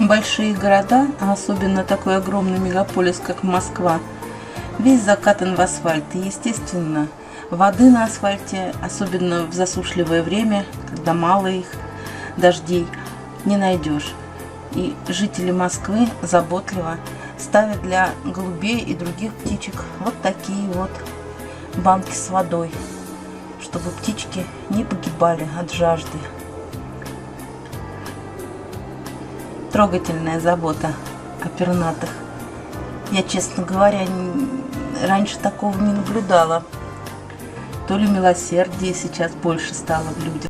Большие города, а особенно такой огромный мегаполис, как Москва, весь закатан в асфальт. И, естественно, воды на асфальте, особенно в засушливое время, когда мало их дождей, не найдешь. И жители Москвы заботливо ставят для голубей и других птичек вот такие вот банки с водой, чтобы птички не погибали от жажды. Трогательная забота о пернатых. Я, честно говоря, раньше такого не наблюдала. То ли милосердие сейчас больше стало в людях.